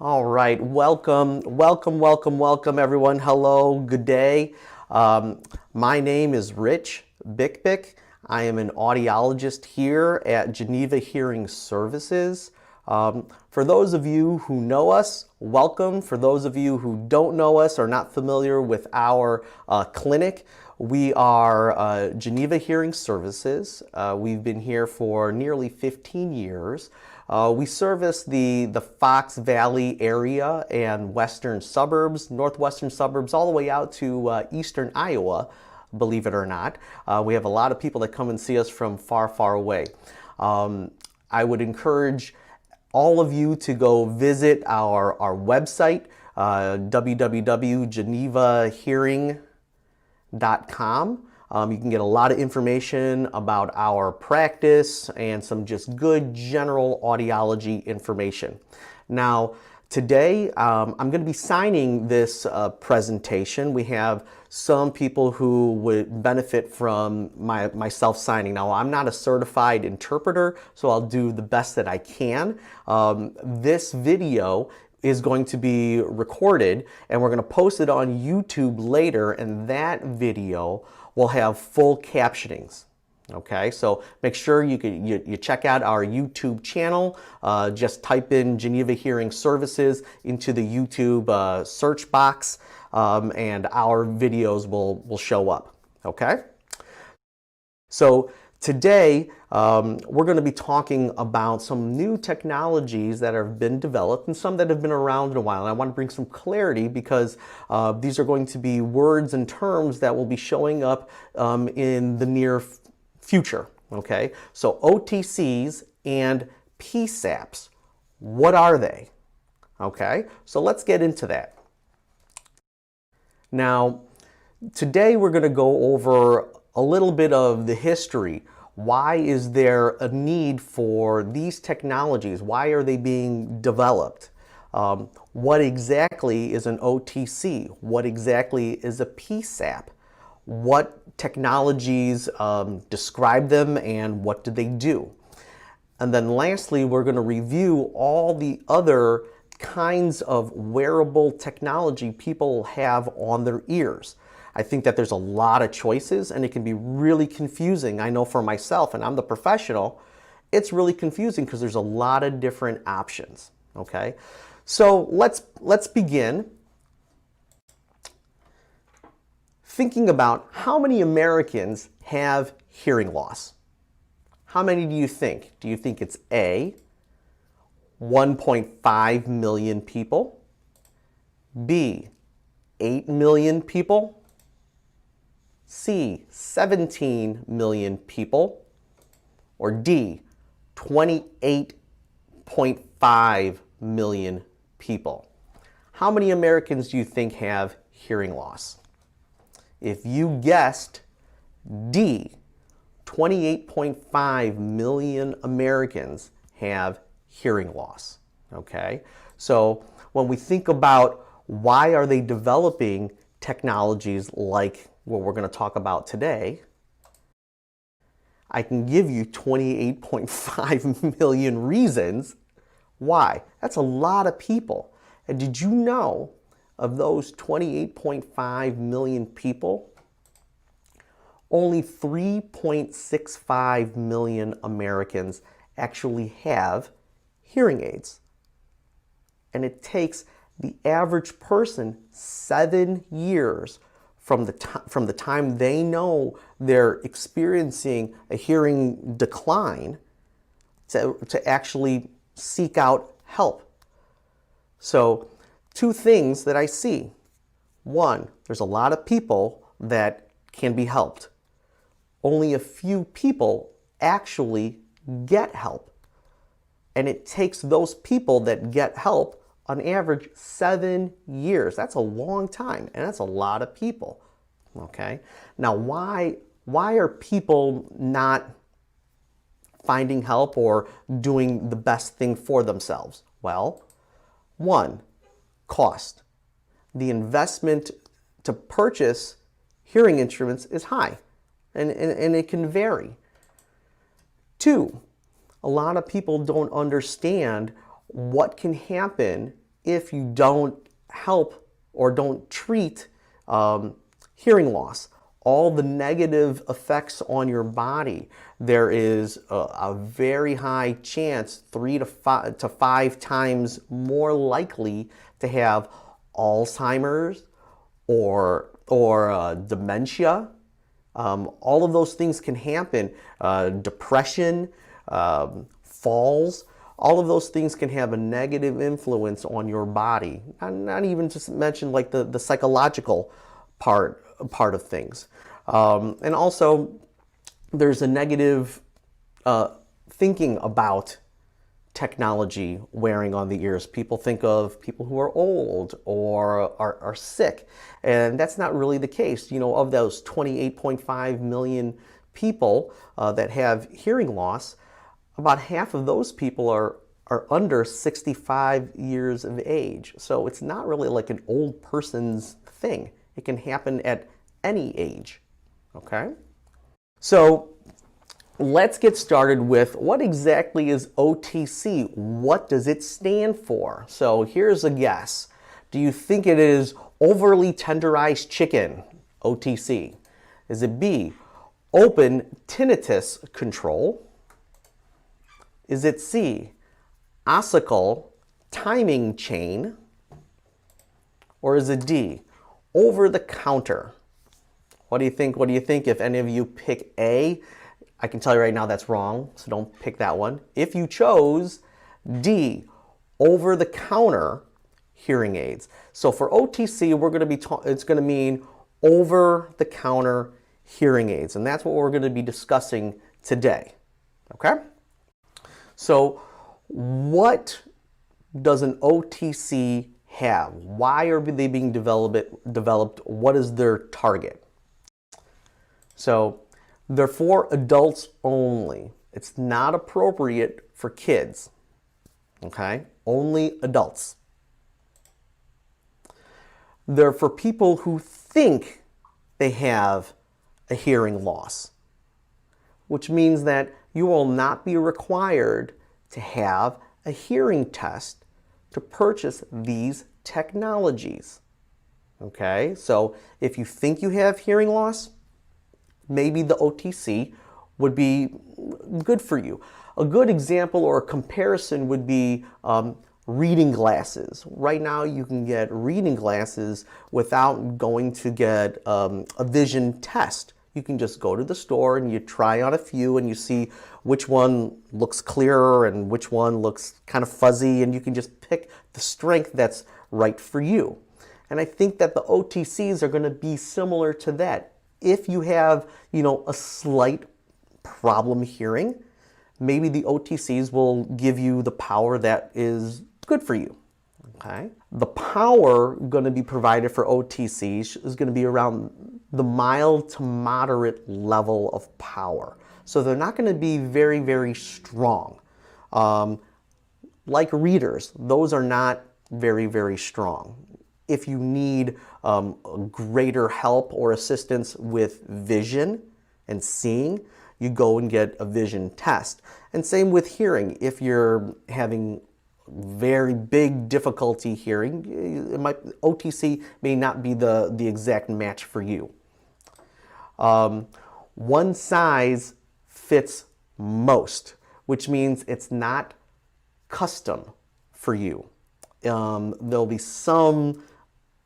All right, welcome everyone. Hello, good day. My name is Rich Bicbic. I am an audiologist here at Geneva Hearing Services. For those of you who know us, welcome. For those of you who don't know us or not familiar with our clinic, we are Geneva Hearing Services. We've been here for nearly 15 years. We service the Fox Valley area and western suburbs, northwestern suburbs, all the way out to eastern Iowa, believe it or not. We have a lot of people that come and see us from far, far away. I would encourage all of you to go visit our website, www.genevahearing.com. You can get a lot of information about our practice and some just good general audiology information. Now, today I'm going to be signing this presentation. We have some people who would benefit from myself signing. Now, I'm not a certified interpreter, so I'll do the best that I can. This video is going to be recorded and we're going to post it on YouTube later, and that video will have full captionings. Okay, so make sure you check out our YouTube channel. Just type in Geneva Hearing Services into the YouTube search box, and our videos will show up. Okay, so today we're going to be talking about some new technologies that have been developed and some that have been around in a while. And I want to bring some clarity because these are going to be words and terms that will be showing up in the near future. Okay, so OTCs and PSAPs, what are they? Okay, so let's get into that. Now, today we're going to go over a little bit of the history. Why is there a need for these technologies? Why are they being developed? What exactly is an OTC? What exactly is a PSAP? What technologies describe them and what do they do? And then lastly, we're going to review all the other kinds of wearable technology people have on their ears. I think that there's a lot of choices and it can be really confusing. I know for myself, and I'm the professional, it's really confusing because there's a lot of different options. Okay, so let's begin thinking about how many Americans have hearing loss. How many do you think? Do you think it's A, 1.5 million people, B, 8 million people, C, 17 million people, or D, 28.5 million people? How many Americans do you think have hearing loss? If you guessed D, 28.5 million Americans have hearing loss. Okay, so when we think about why are they developing technologies like what we're going to talk about today, I can give you 28.5 million reasons why. That's a lot of people. And did you know of those 28.5 million people, only 3.65 million Americans actually have hearing aids? And it takes the average person 7 years from the time they know they're experiencing a hearing decline to actually seek out help. So, two things that I see. One, there's a lot of people that can be helped. Only a few people actually get help. And it takes those people that get help on average 7 years. That's a long time, and that's a lot of people. Okay, now why are people not finding help or doing the best thing for themselves? Well, one, cost. The investment to purchase hearing instruments is high, and it can vary. Two, a lot of people don't understand what can happen if you don't help or don't treat hearing loss. All the negative effects on your body. There is a very high chance, 3 to 5 times more likely to have Alzheimer's or dementia. All of those things can happen. Depression, falls, all of those things can have a negative influence on your body. Not even just mention like the psychological part of things. And also, there's a negative thinking about technology wearing on the ears. People think of people who are old or are sick, and that's not really the case. You know, of those 28.5 million people that have hearing loss, about half of those people are under 65 years of age. So it's not really like an old person's thing. It can happen at any age, okay? So let's get started with what exactly is OTC? What does it stand for? So here's a guess. Do you think it is overly tenderized chicken, OTC? Is it B, open tinnitus control? Is it C, ossicle timing chain? Or is it D, over the counter? What do you think? What do you think? If any of you pick A, I can tell you right now that's wrong, so don't pick that one. If you chose D, over the counter hearing aids. So for OTC, we're going to be it's going to mean over the counter hearing aids, and that's what we're going to be discussing today. Okay? So what does an OTC have? Why are they being developed? What is their target? So they're for adults only. It's not appropriate for kids. Okay? Only adults. They're for people who think they have a hearing loss, which means that you will not be required to have a hearing test to purchase these technologies. Okay? So if you think you have hearing loss, maybe the OTC would be good for you. A good example or a comparison would be reading glasses. Right now you can get reading glasses without going to get a vision test. You can just go to the store and you try on a few and you see which one looks clearer and which one looks kind of fuzzy, and you can just pick the strength that's right for you. And I think that the OTCs are going to be similar to that. If you have, you know, a slight problem hearing, maybe the OTCs will give you the power that is good for you. Okay? The power going to be provided for OTCs is going to be around the mild to moderate level of power. So they're not going to be very, very strong. Like readers, those are not very, very strong. If you need greater help or assistance with vision and seeing, you go and get a vision test. And same with hearing. If you're having very big difficulty hearing, OTC may not be the exact match for you. One size fits most, which means it's not custom for you. There'll be some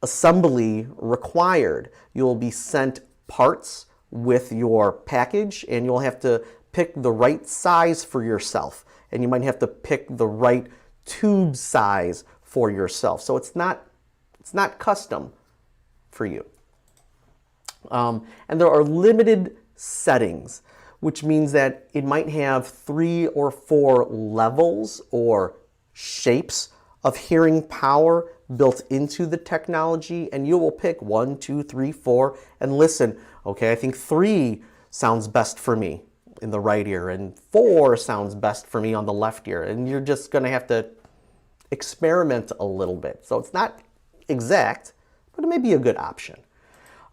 assembly required. You'll be sent parts with your package, and you'll have to pick the right size for yourself, and you might have to pick the right tube size for yourself. So it's not custom for you. And there are limited settings, which means that it might have 3 or 4 levels or shapes of hearing power built into the technology, and you will pick 1, 2, 3, 4 and listen. Okay, I think 3 sounds best for me in the right ear, and 4 sounds best for me on the left ear, and you're just going to have to experiment a little bit. So it's not exact, but it may be a good option.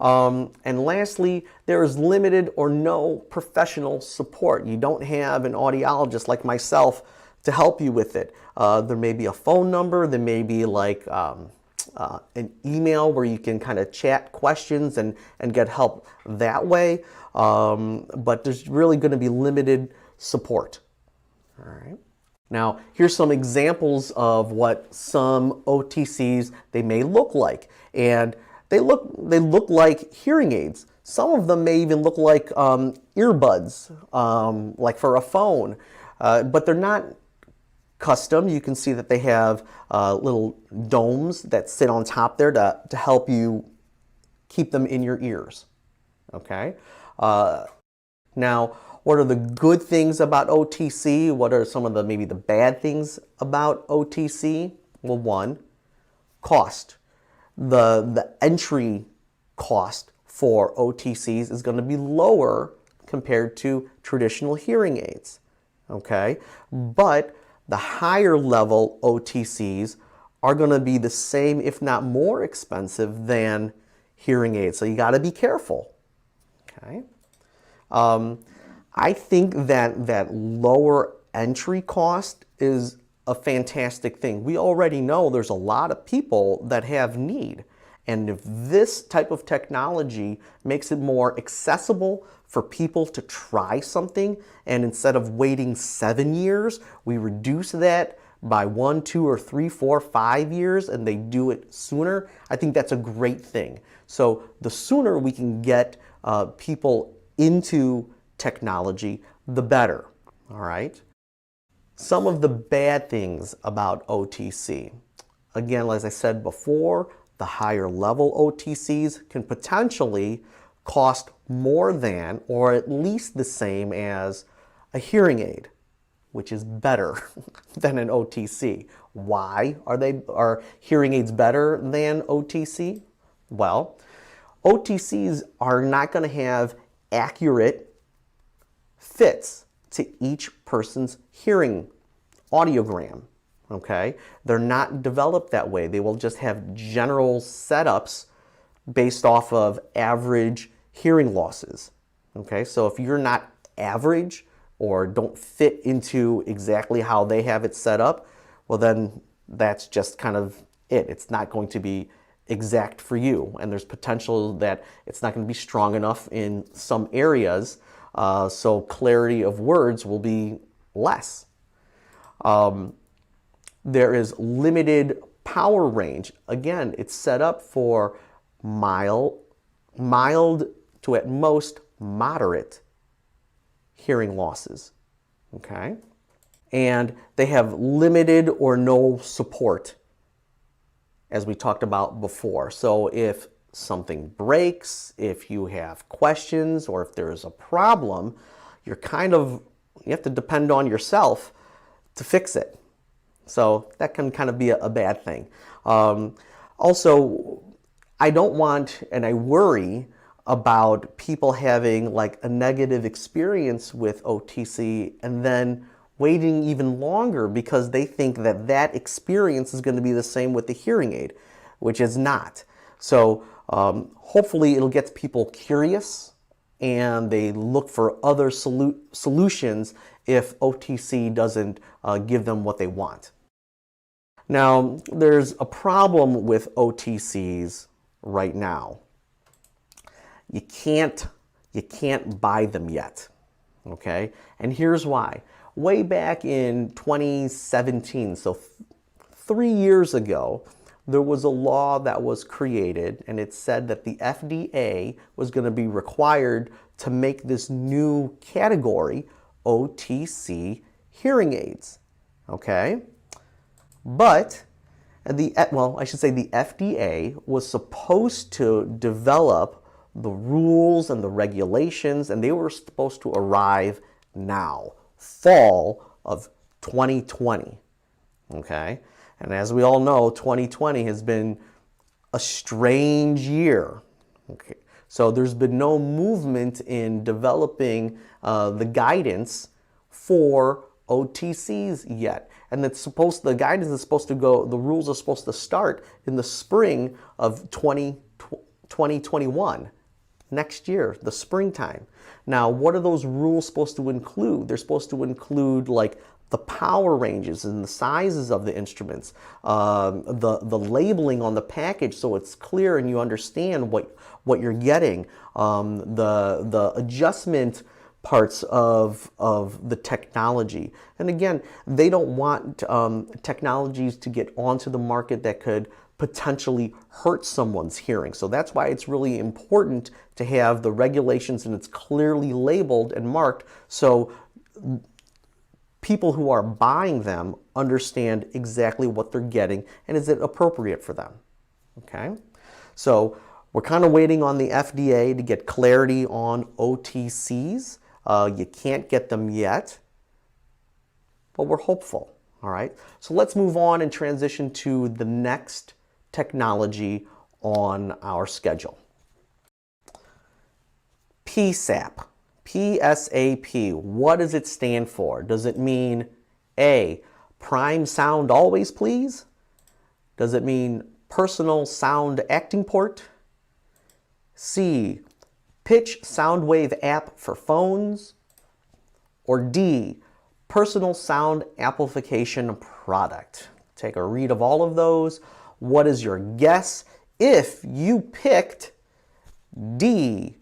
And lastly, there is limited or no professional support. You don't have an audiologist like myself to help you with it. There may be a phone number, there may be like an email where you can kind of chat questions and get help that way, but there's really going to be limited support. All right. Now, here's some examples of what some OTCs they may look like, and they look like hearing aids. Some of them may even look like earbuds, like for a phone, but they're not custom. You can see that they have little domes that sit on top there to help you keep them in your ears. Okay. Now, what are the good things about OTC? What are some of the maybe the bad things about OTC? Well, one, cost. The entry cost for OTCs is going to be lower compared to traditional hearing aids. Okay, but the higher level OTCs are going to be the same, if not more expensive than hearing aids. So you got to be careful. Okay. I think that lower entry cost is a fantastic thing. We already know there's a lot of people that have need. And if this type of technology makes it more accessible for people to try something, and instead of waiting 7 years, we reduce that by 1, 2, or 3, 4, 5 years, and they do it sooner, I think that's a great thing. So the sooner we can get people into technology, the better. All right. Some of the bad things about OTC. Again, as I said before, the higher level OTCs can potentially cost more than or at least the same as a hearing aid, which is better than an OTC. Why are hearing aids better than OTC? Well, OTCs are not going to have accurate fits to each person's hearing audiogram. Okay? They're not developed that way. They will just have general setups based off of average hearing losses. Okay? So if you're not average or don't fit into exactly how they have it set up, well then that's just kind of it. It's not going to be exact for you, and there's potential that it's not going to be strong enough in some areas, so clarity of words will be less. There is limited power range. Again, it's set up for mild to at most moderate hearing losses. Okay? And they have limited or no support, as we talked about before. So if something breaks, if you have questions, or if there is a problem, you have to depend on yourself to fix it. So that can kind of be a bad thing. Also, I don't want, and I worry about people having like a negative experience with OTC and then waiting even longer because they think that that experience is going to be the same with the hearing aid, which is not. So hopefully it'll get people curious and they look for other solutions if OTC doesn't give them what they want. Now, there's a problem with OTCs right now. You can't buy them yet, okay? And here's why. Way back in 2017, so 3 years ago, there was a law that was created, and it said that the FDA was going to be required to make this new category, OTC hearing aids, okay? But the FDA was supposed to develop the rules and the regulations, and they were supposed to arrive now, fall of 2020, okay? And as we all know, 2020 has been a strange year, okay? So there's been no movement in developing the guidance for OTCs yet. And the guidance is supposed to go, the rules are supposed to start in the spring of 2021. next year, the springtime. Now, what are those rules supposed to include? They're supposed to include like the power ranges and the sizes of the instruments, the labeling on the package so it's clear and you understand what you're getting, the adjustment parts of the technology. And again, they don't want technologies to get onto the market that could potentially hurt someone's hearing. So that's why it's really important to have the regulations and it's clearly labeled and marked so people who are buying them understand exactly what they're getting and is it appropriate for them. Okay, so we're kind of waiting on the FDA to get clarity on OTCs. You can't get them yet, but we're hopeful. All right, so let's move on and transition to the next technology on our schedule. PSAP. PSAP. What does it stand for? Does it mean A, prime sound always please? Does it mean personal sound acting port? C, pitch sound wave app for phones? Or D, personal sound amplification product? Take a read of all of those. What is your guess? If you picked D,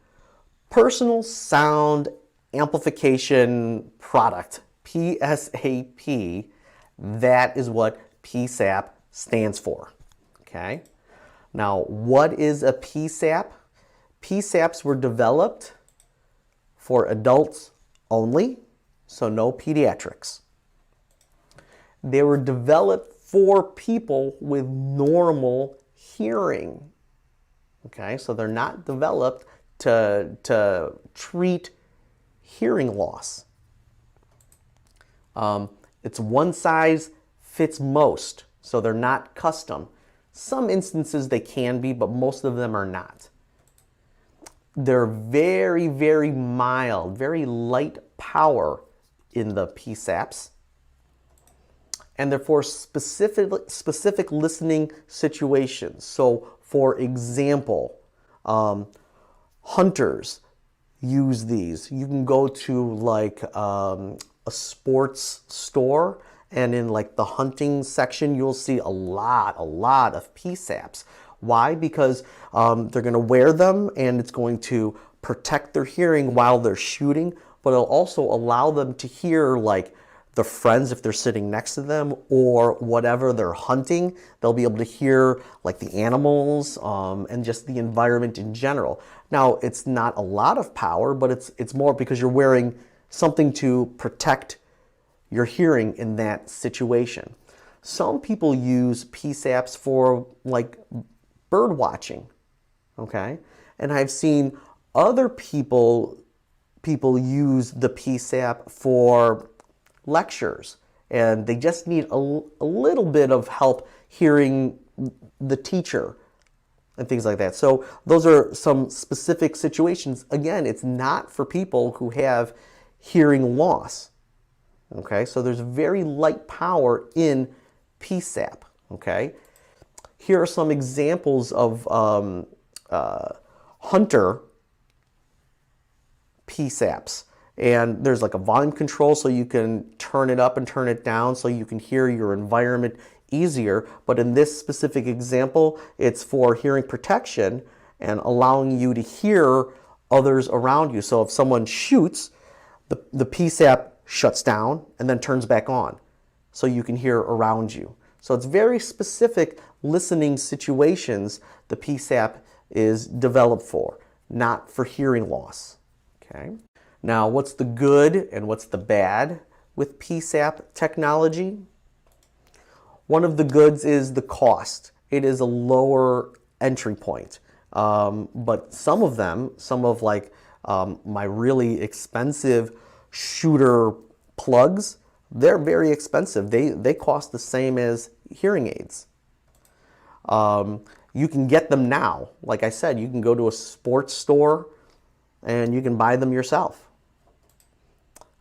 personal sound amplification product, PSAP, that is what PSAP stands for. Okay. Now, what is a PSAP? PSAPs were developed for adults only, so no pediatrics. They were developed for people with normal hearing. Okay, so they're not developed to treat hearing loss. It's one size fits most, so they're not custom. Some instances they can be, but most of them are not. They're very, very mild, very light power in the PSAPs. And they're for specific listening situations. So, for example, hunters use these. You can go to like a sports store, and in like the hunting section, you'll see a lot of PSAPs. Why? Because they're going to wear them, and it's going to protect their hearing while they're shooting, but it'll also allow them to hear like the friends if they're sitting next to them or whatever they're hunting. They'll be able to hear like the animals and just the environment in general. Now, it's not a lot of power, but it's more because you're wearing something to protect your hearing in that situation. Some people use PSAPs for like bird watching, okay? And I've seen other people use the PSAP for lectures, and they just need a little bit of help hearing the teacher and things like that. So those are some specific situations. Again, it's not for people who have hearing loss. Okay, so there's very light power in PSAP. Okay, here are some examples of hunter PSAPs. And there's like a volume control, so you can turn it up and turn it down so you can hear your environment easier. But in this specific example, it's for hearing protection and allowing you to hear others around you. So if someone shoots, the PSAP shuts down and then turns back on so you can hear around you. So it's very specific listening situations the PSAP is developed for, not for hearing loss. Okay. Now, what's the good and what's the bad with PSAP technology? One of the goods is the cost. It is a lower entry point. But some of like my really expensive shooter plugs, they're very expensive. They cost the same as hearing aids. You can get them now. Like I said, you can go to a sports store and you can buy them yourself.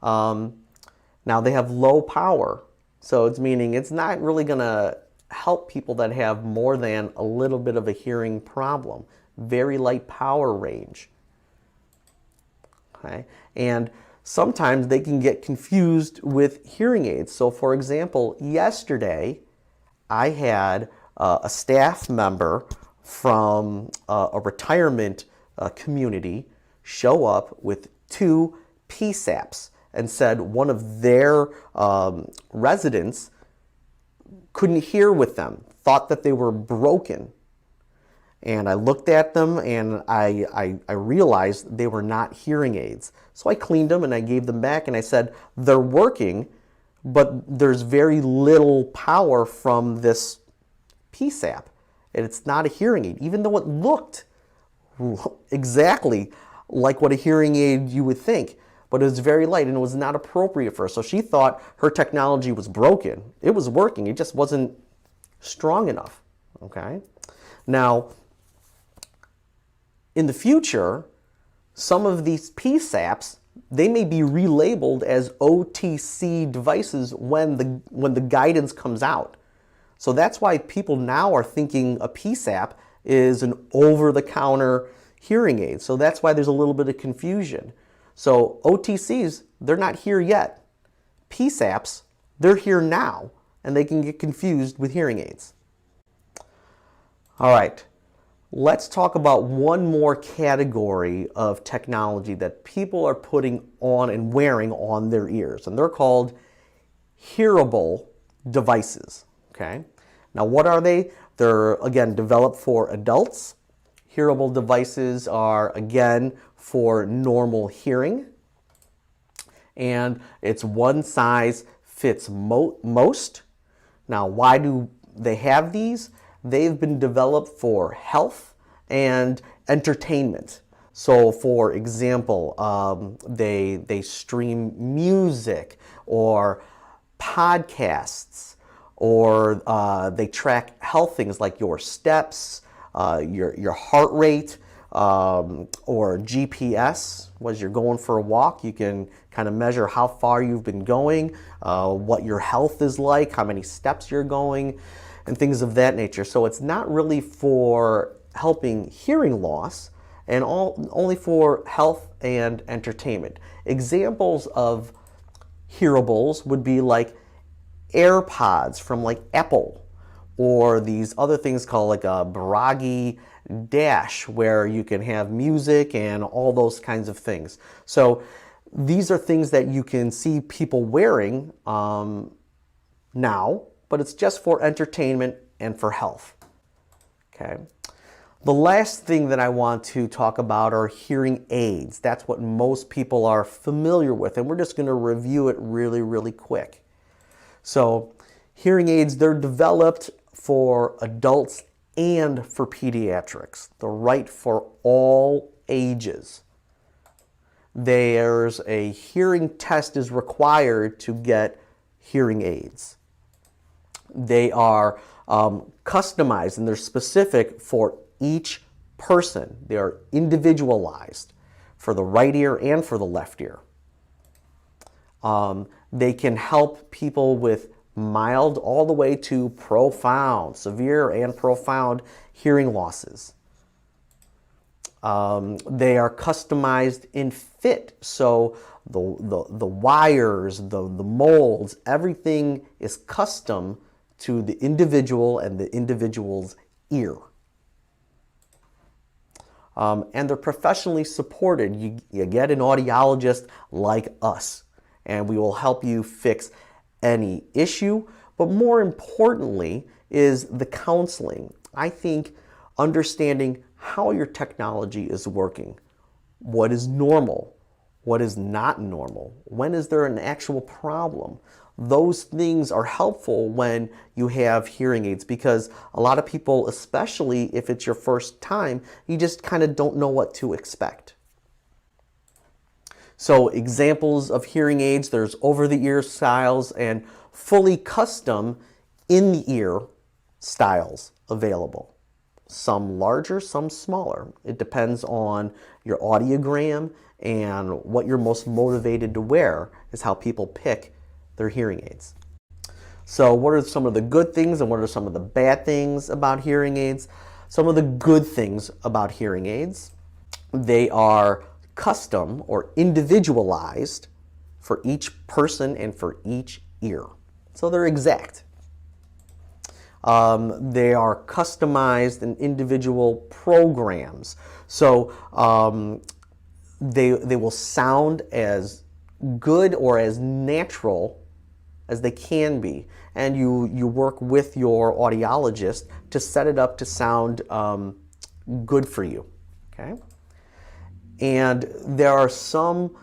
Now they have low power, so it's meaning it's not really going to help people that have more than a little bit of a hearing problem. Very light power range. Okay? And sometimes they can get confused with hearing aids. So for example, yesterday I had a staff member from a retirement community show up with two PSAPs and said one of their residents couldn't hear with them, thought that they were broken. And I looked at them and I realized they were not hearing aids. So I cleaned them and I gave them back and I said, they're working, but there's very little power from this PSAP. And it's not a hearing aid, even though it looked exactly like what a hearing aid you would think. But it was very light and it was not appropriate for her. So she thought her technology was broken. It was working, it just wasn't strong enough. Okay? Now, in the future, some of these PSAPs, they may be relabeled as OTC devices when the guidance comes out. So that's why people now are thinking a PSAP is an over-the-counter hearing aid. So that's why there's a little bit of confusion. So OTCs, they're not here yet. PSAPs, they're here now, and they can get confused with hearing aids. All right. Let's talk about one more category of technology that people are putting on and wearing on their ears, and they're called hearable devices. Okay? Now, what are they? They're, again, developed for adults. Hearable devices are, again, for normal hearing, and it's one size fits most. Now, why do they have these? They've been developed for health and entertainment. So for example, they stream music or podcasts, or they track health things like your steps, your heart rate, or GPS. As you're going for a walk, you can kind of measure how far you've been going, what your health is like, how many steps you're going, and things of that nature. So it's not really for helping hearing loss, and only for health and entertainment. Examples of hearables would be like AirPods from like Apple, or these other things called like a Baragi Dash, where you can have music and all those kinds of things. So these are things that you can see people wearing now, but it's just for entertainment and for health. Okay. The last thing that I want to talk about are hearing aids. That's what most people are familiar with, and we're just going to review it really, really quick. So hearing aids, they're developed for adults and for pediatrics. They're right for all ages. There's a hearing test is required to get hearing aids. They are customized and they're specific for each person. They are individualized for the right ear and for the left ear. They can help people with mild all the way to profound, severe and profound hearing losses. They are customized in fit, so the wires, the molds, everything is custom to the individual and the individual's ear. And they're professionally supported. You get an audiologist like us, and we will help you fix any issue. But more importantly is the counseling. I think understanding how your technology is working, what is normal, what is not normal, when is there an actual problem. Those things are helpful when you have hearing aids, because a lot of people, especially if it's your first time, you just kind of don't know what to expect. So examples of hearing aids, there's over-the-ear styles and fully custom in-the-ear styles available. Some larger, some smaller. It depends on your audiogram, and what you're most motivated to wear is how people pick their hearing aids. So what are some of the good things and what are some of the bad things about hearing aids? Some of the good things about hearing aids: they are custom or individualized for each person and for each ear. So they're exact. They are customized and individual programs. So they will sound as good or as natural as they can be. And you work with your audiologist to set it up to sound good for you. Okay? And there are some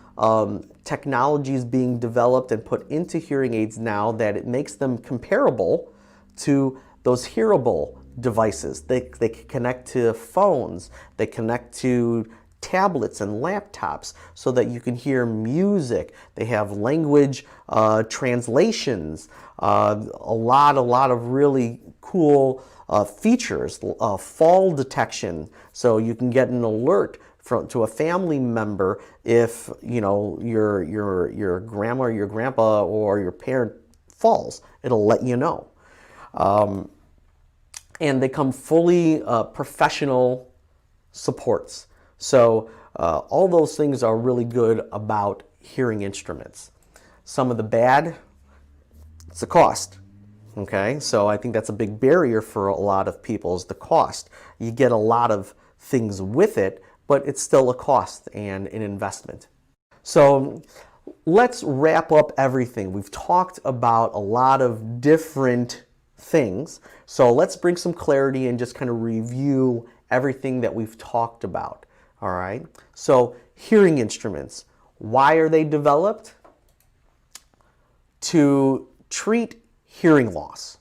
technologies being developed and put into hearing aids now that it makes them comparable to those hearable devices. They can connect to phones, they connect to tablets and laptops so that you can hear music. They have language translations, a lot of really cool features, fall detection, so you can get an alert to a family member if your grandma or your grandpa or your parent falls. It'll let you know. And they come fully professional supports. So all those things are really good about hearing instruments. Some of the bad, it's the cost. Okay, so I think that's a big barrier for a lot of people is the cost. You get a lot of things with it, but it's still a cost and an investment. So let's wrap up everything. We've talked about a lot of different things. So let's bring some clarity and just kind of review everything that we've talked about. All right. So hearing instruments, why are they developed? To treat hearing loss.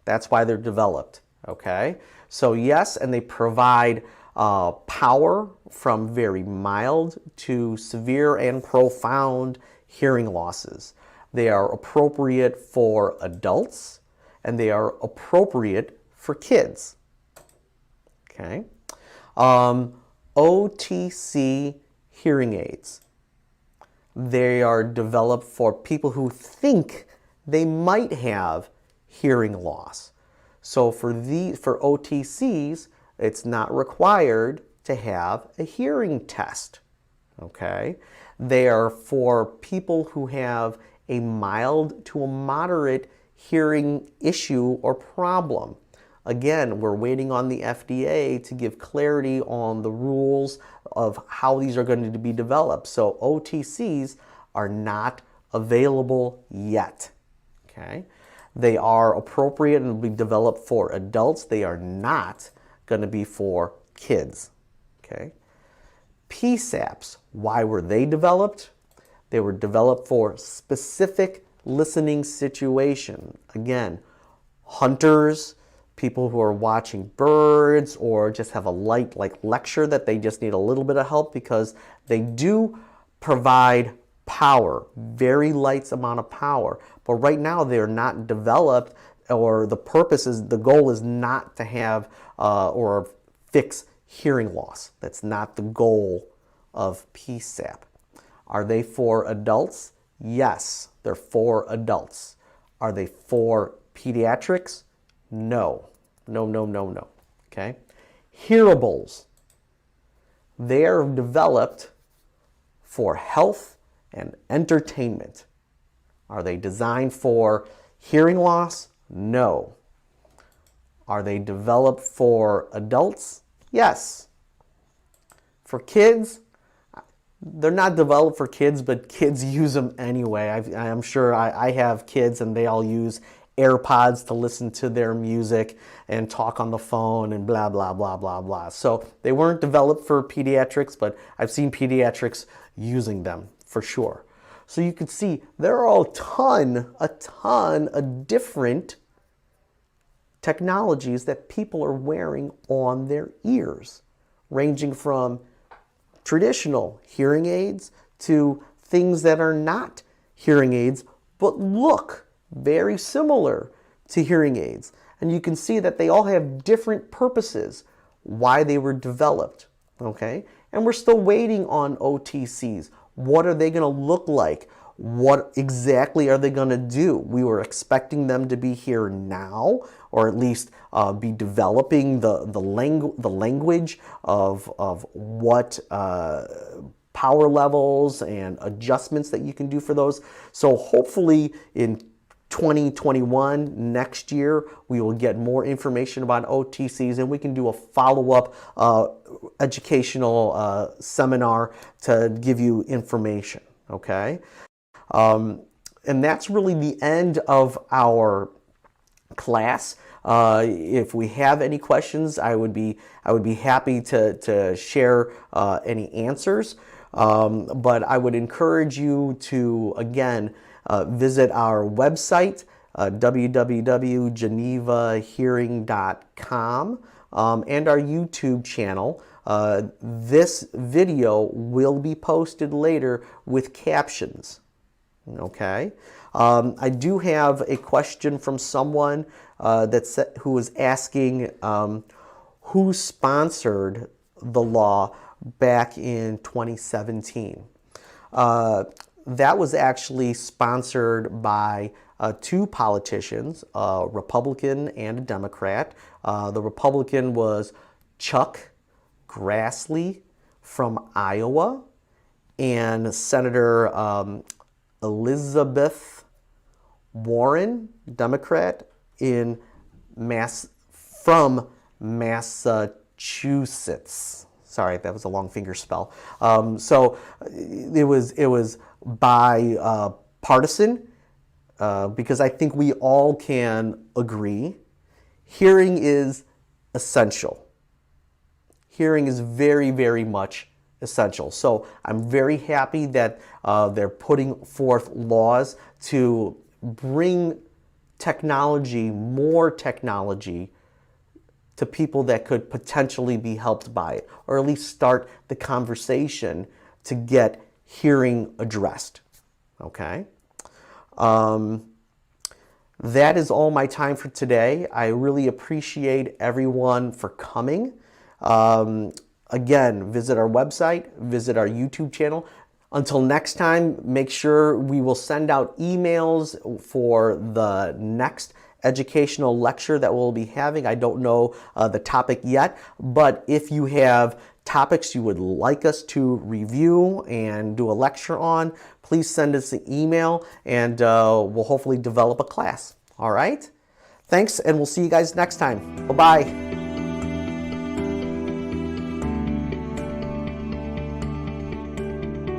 That's why they're developed. Okay. So yes, and they provide power from very mild to severe and profound hearing losses. They are appropriate for adults and they are appropriate for kids. Okay. OTC hearing aids. They are developed for people who think they might have hearing loss. So for OTCs, it's not required to have a hearing test. Okay? They are for people who have a mild to a moderate hearing issue or problem. Again, we're waiting on the FDA to give clarity on the rules of how these are going to be developed. So OTCs are not available yet. Okay? They are appropriate and will be developed for adults. They are not going to be for kids. Okay? PSAPs, why were they developed? They were developed for specific listening situation. Again, hunters, people who are watching birds, or just have a light lecture that they just need a little bit of help because they do provide power, very light amount of power. But right now they're not developed, or the goal is not to have or fix hearing loss. That's not the goal of PSAP. Are they for adults? Yes, they're for adults. Are they for pediatrics? No. No, no, no, no. Okay? Hearables. They are developed for health and entertainment. Are they designed for hearing loss? No. Are they developed for adults? Yes. For kids? They're not developed for kids, but kids use them anyway. I'm sure I have kids and they all use AirPods to listen to their music and talk on the phone and blah, blah, blah, blah, blah. So they weren't developed for pediatrics, but I've seen pediatrics using them for sure. So you can see there are a ton of different technologies that people are wearing on their ears, ranging from traditional hearing aids to things that are not hearing aids but look very similar to hearing aids. And you can see that they all have different purposes, why they were developed. Okay? And we're still waiting on OTCs. What are they going to look like? What exactly are they going to do? We were expecting them to be here now, or at least be developing the language of what power levels and adjustments that you can do for those. So hopefully in 2021, next year, we will get more information about OTCs and we can do a follow-up educational seminar to give you information, okay? And that's really the end of our class. If we have any questions, I would be happy to share any answers. But I would encourage you to, again, visit our website, www.genevahearing.com, and our YouTube channel. This video will be posted later with captions. Okay. I do have a question from someone who was asking who sponsored the law back in 2017. That was actually sponsored by two politicians, a Republican and a Democrat. The Republican was Chuck Grassley from Iowa, and Senator Elizabeth Warren, Democrat, from Massachusetts. Sorry, that was a long finger spell. So it was bipartisan because I think we all can agree hearing is essential. Hearing is very, very much essential. So I'm very happy that they're putting forth laws to bring technology, more technology, to people that could potentially be helped by it, or at least start the conversation to get hearing addressed. Okay? That is all my time for today. I really appreciate everyone for coming. Again, visit our website, visit our YouTube channel. Until next time, make sure we will send out emails for the next educational lecture that we'll be having. I don't know the topic yet, but if you have topics you would like us to review and do a lecture on, please send us an email and we'll hopefully develop a class. All right? Thanks, and we'll see you guys next time. Bye-bye.